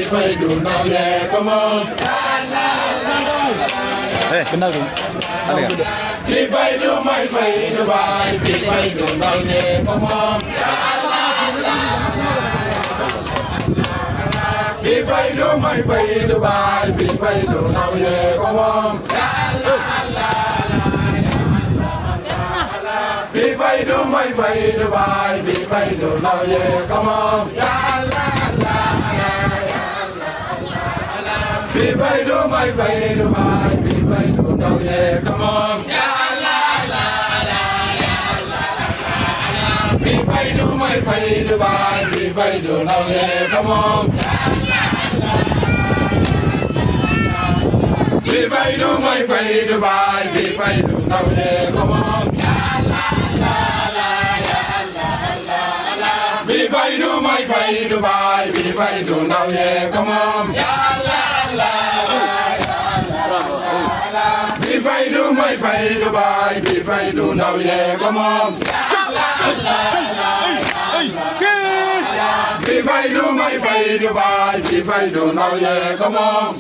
phải đủ nào nhẹ có mong benar tu. đi phải đủ mày phải đủ bài đi phải đủ nào nhẹ có mong đi phải đủ mày phải đủ bài đi phải đủ nào nhẹ có mong đi phải đủ mày phải đủ bài đi phải đủ nào nhẹ có mong đi phải đủ mày phải đủ bài đi phải đủ nào nhẹ có mong đi phải đủ mày phải đủ bài đi phải đủ nào nhẹ có mong đi phải đủ mày phải đủ bài đi phải đủ nào nhẹ có mong đi phải đủ mày phải đủ bài đi phải đủ nào nhẹ có mong đi phải đủ mày phải đủ bài đi phải đủ nào nhẹ có mong đi phải đủ mày phải đủ bài đi phải đủ nào nhẹ có mong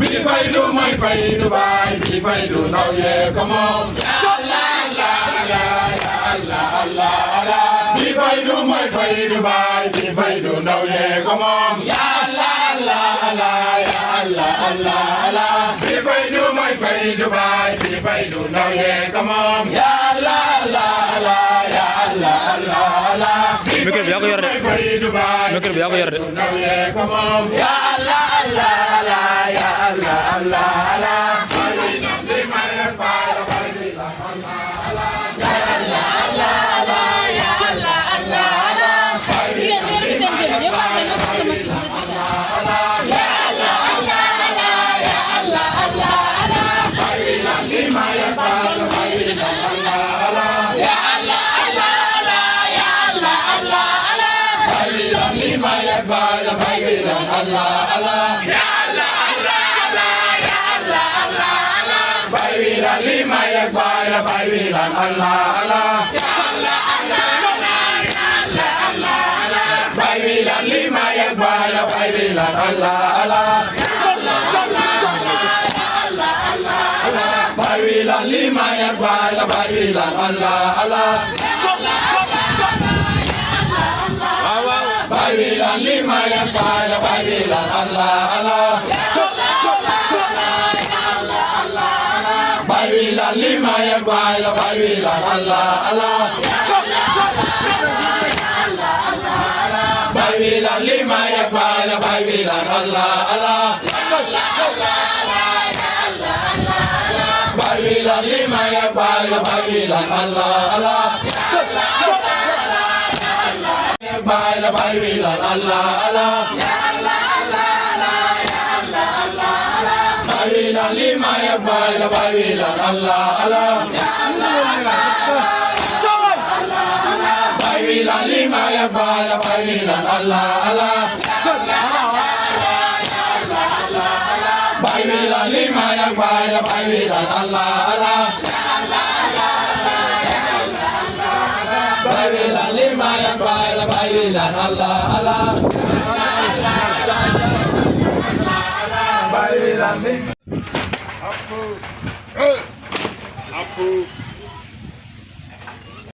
đi phải đủ mày phải đủ bài đi phải đủ nào nhẹ có mong đi phải đủ mày phải đủ bài đi phải đủ nào nhẹ có mong đi phải đủ mày phải đủ bài đi phải đủ nào nhẹ có mong Mikir biar aku ya deh. Mikir biar aku ya deh. Ya Allah Allah Allah ya Allah Allah Allah lima yak bay la bay vi lan Allah Allah ya Allah Allah ya Allah Allah bay vi lan lima yak bay la bay vi lan Allah Allah ya Allah Allah bay vi lan lima yak bay la bay vi lan Allah Allah bay vi lan lima yak bay la bay vi lan Allah Allah bay vi lan lima yak bay la bay vi lan Allah Allah bay vi lan lima yak bay la bay vi lan Allah Allah bay vi lan lima yak bay la bay vi lan Allah Allah bay la bay vi lan Allah Allah bay vi lan lima yak bay la bay vi lan Allah Allah bay vi lan lima yak bay la bay vi lan Allah Allah bay vi lan lima yak bay la bay vi lan Allah Allah bay vi lan lima yak bay la bay vi lan Allah Allah bay vi lan lima Apu